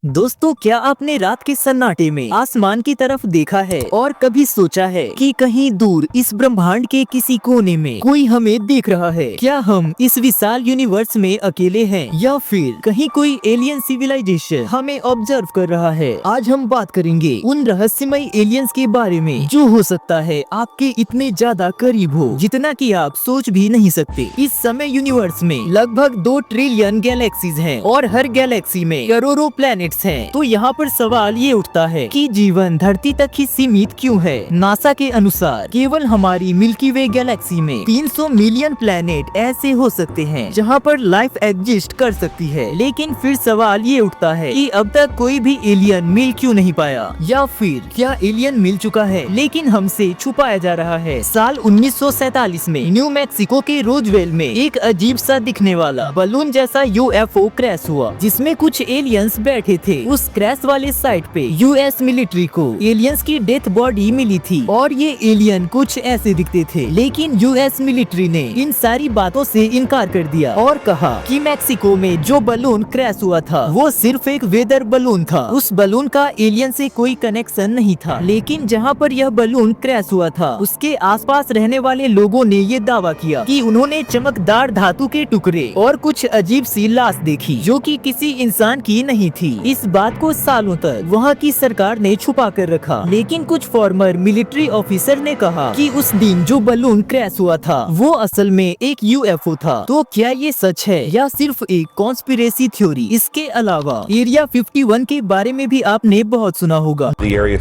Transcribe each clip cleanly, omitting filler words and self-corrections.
दोस्तों, क्या आपने रात के सन्नाटे में आसमान की तरफ देखा है और कभी सोचा है कि कहीं दूर इस ब्रह्मांड के किसी कोने में कोई हमें देख रहा है? क्या हम इस विशाल यूनिवर्स में अकेले हैं या फिर कहीं कोई एलियन सिविलाइजेशन हमें ऑब्जर्व कर रहा है? आज हम बात करेंगे उन रहस्यमय एलियंस के बारे में जो हो सकता है आपके इतने ज्यादा करीब हो जितना कि आप सोच भी नहीं सकते। इस समय यूनिवर्स में लगभग 2 ट्रिलियन गैलेक्सीज हैं और हर गैलेक्सी में करोड़ों प्लैनेट्स हैं। तो यहाँ पर सवाल ये उठता है कि जीवन धरती तक ही सीमित क्यों है? नासा के अनुसार केवल हमारी मिल्की वे गैलेक्सी में 300 मिलियन प्लैनेट ऐसे हो सकते हैं जहाँ पर लाइफ एग्जिस्ट कर सकती है। लेकिन फिर सवाल ये उठता है कि अब तक कोई भी एलियन मिल क्यों नहीं पाया, या फिर क्या एलियन मिल चुका है लेकिन हमसे छुपाया जा रहा है? साल 1947 में न्यू मैक्सिको के रोजवेल में एक अजीब सा दिखने वाला बलून जैसा यूएफओ क्रैश हुआ जिसमें कुछ एलियंस बैठे थे। उस क्रैश वाले साइट पे यूएस मिलिट्री को एलियंस की डेथ बॉडी मिली थी और ये एलियन कुछ ऐसे दिखते थे। लेकिन यूएस मिलिट्री ने इन सारी बातों से इनकार कर दिया और कहा कि मैक्सिको में जो बलून क्रैश हुआ था वो सिर्फ एक वेदर बलून था, उस बलून का एलियन से कोई कनेक्शन नहीं था। लेकिन जहाँ पर यह बलून क्रैश हुआ था उसके आसपास रहने वाले लोगों ने ये दावा किया कि उन्होंने चमकदार धातु के टुकड़े और कुछ अजीब सी लाश देखी जो कि किसी इंसान की नहीं थी। इस बात को सालों तक वहाँ की सरकार ने छुपा कर रखा। लेकिन कुछ फॉर्मर मिलिट्री ऑफिसर ने कहा कि उस दिन जो बलून क्रैश हुआ था वो असल में एक यूएफओ था। तो क्या ये सच है या सिर्फ एक कॉन्स्पिरेसी थ्योरी? इसके अलावा एरिया 51 के बारे में भी आपने बहुत सुना होगा, Area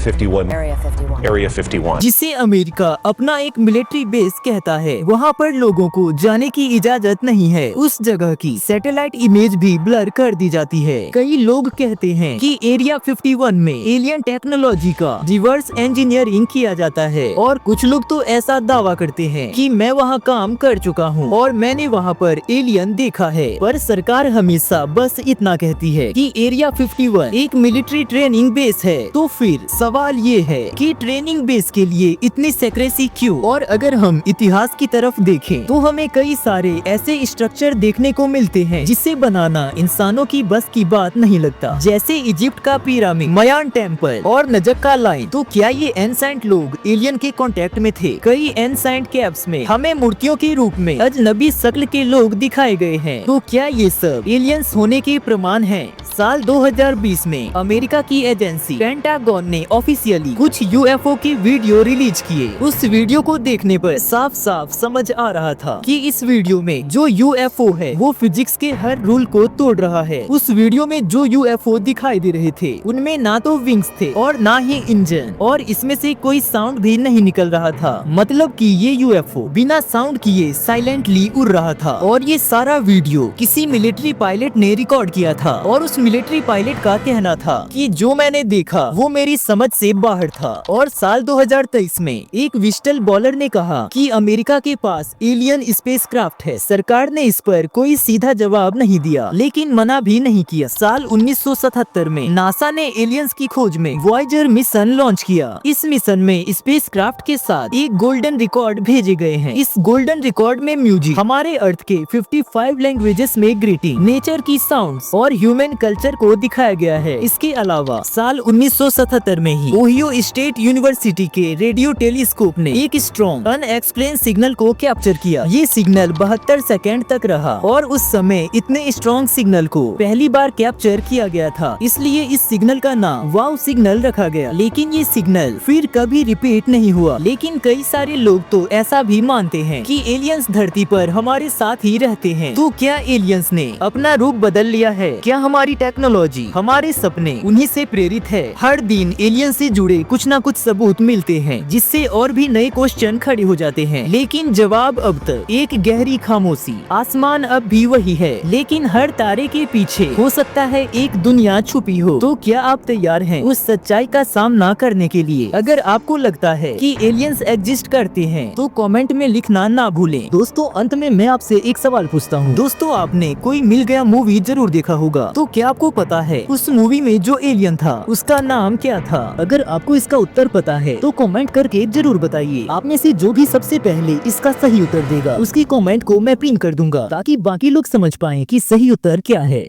51. जिसे अमेरिका अपना एक मिलिट्री बेस कहता है। वहाँ पर लोगों को जाने की इजाजत नहीं है। उस जगह की सैटेलाइट इमेज भी ब्लर कर दी जाती है। कई लोग कहते हैं कि एरिया 51 में एलियन टेक्नोलॉजी का रिवर्स इंजीनियरिंग किया जाता है और कुछ लोग तो ऐसा दावा करते हैं कि मैं वहाँ काम कर चुका हूँ और मैंने वहाँ पर एलियन देखा है। पर सरकार हमेशा बस इतना कहती है कि एरिया 51 एक मिलिट्री ट्रेनिंग बेस है। तो फिर सवाल ये है कि ट्रेनिंग बेस के लिए इतनी सेक्रेसी क्यों? और अगर हम इतिहास की तरफ देखें तो हमें कई सारे ऐसे स्ट्रक्चर देखने को मिलते हैं जिसे बनाना इंसानों की बस की बात नहीं लगता, जैसे इजिप्ट का पिरामिड, मयान टेम्पल और नजक्का लाइन। तो क्या ये एंसेंट लोग एलियन के कांटेक्ट में थे? कई एंसेंट कैव्स में हमें मूर्तियों के रूप में अजनबी शक्ल के लोग दिखाए गए हैं। तो क्या ये सब एलियंस होने के प्रमाण हैं? साल 2020 में अमेरिका की एजेंसी पेंटागन ने ऑफिशियली कुछ यूएफओ की वीडियो रिलीज किए। उस वीडियो को देखने पर साफ साफ समझ आ रहा था कि इस वीडियो में जो यूएफओ है वो फिजिक्स के हर रूल को तोड़ रहा है। उस वीडियो में जो यूएफओ दिखाई दे रहे थे उनमें ना तो विंग्स थे और ना ही इंजन, और इसमें से कोई साउंड भी नहीं निकल रहा था। मतलब कि ये यूएफओ बिना साउंड किए साइलेंटली उड़ रहा था। और ये सारा वीडियो किसी मिलिट्री पायलट ने रिकॉर्ड किया था और उस मिलिट्री पायलट का कहना था कि जो मैंने देखा वो मेरी समझ से बाहर था। और साल 2023 में एक विस्टल बॉलर ने कहा कि अमेरिका के पास एलियन स्पेसक्राफ्ट है। सरकार ने इस पर कोई सीधा जवाब नहीं दिया लेकिन मना भी नहीं किया। साल 1977 में नासा ने एलियंस की खोज में वॉयेजर मिशन लॉन्च किया। इस मिशन में स्पेसक्राफ्ट के साथ एक गोल्डन रिकॉर्ड भेजे गए हैं। इस गोल्डन रिकॉर्ड में म्यूजिक, हमारे अर्थ के 55 लैंग्वेजेस में ग्रीटिंग, नेचर की साउंड्स और ह्यूमन कल्चर को दिखाया गया है। इसके अलावा साल 1977 में ही ओहियो स्टेट यूनिवर्सिटी के रेडियो टेलीस्कोप ने एक स्ट्रॉन्ग अनएक्सप्लेन सिग्नल को कैप्चर किया। ये सिग्नल 72 सेकेंड तक रहा और उस समय इतने स्ट्रॉन्ग सिग्नल को पहली बार कैप्चर किया गया था, इसलिए इस सिग्नल का नाम वाव सिग्नल रखा गया। लेकिन ये सिग्नल फिर कभी रिपीट नहीं हुआ। लेकिन कई सारे लोग तो ऐसा भी मानते हैं कि एलियंस धरती पर हमारे साथ ही रहते हैं। तो क्या एलियंस ने अपना रूप बदल लिया है? क्या हमारी टेक्नोलॉजी, हमारे सपने उन्हीं से प्रेरित है? हर दिन एलियन से जुड़े कुछ न कुछ सबूत मिलते हैं जिससे और भी नए क्वेश्चन खड़े हो जाते हैं। लेकिन जवाब अब तक एक गहरी खामोशी। आसमान अब भी वही है लेकिन हर तारे के पीछे हो सकता है एक दुनिया छुपी हो। तो क्या आप तैयार हैं उस सच्चाई का सामना करने के लिए? अगर आपको लगता है कि एलियंस एग्जिस्ट करते हैं तो कमेंट में लिखना ना भूलें। दोस्तों, अंत में मैं आपसे एक सवाल पूछता हूँ। दोस्तों, आपने कोई मिल गया मूवी जरूर देखा होगा। तो क्या आपको पता है उस मूवी में जो एलियन था उसका नाम क्या था? अगर आपको इसका उत्तर पता है तो कमेंट करके जरूर बताइए। आप में से जो भी सबसे पहले इसका सही उत्तर देगा उसकी कमेंट को मैं पिन कर दूंगा ताकि बाकी लोग समझ पाएं कि सही उत्तर क्या है।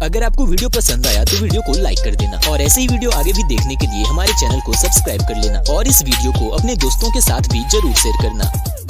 अगर आपको वीडियो पसंद आया तो वीडियो को लाइक कर देना और ऐसे ही वीडियो आगे भी देखने के लिए हमारे चैनल को सब्सक्राइब कर लेना और इस वीडियो को अपने दोस्तों के साथ भी जरूर शेयर करना।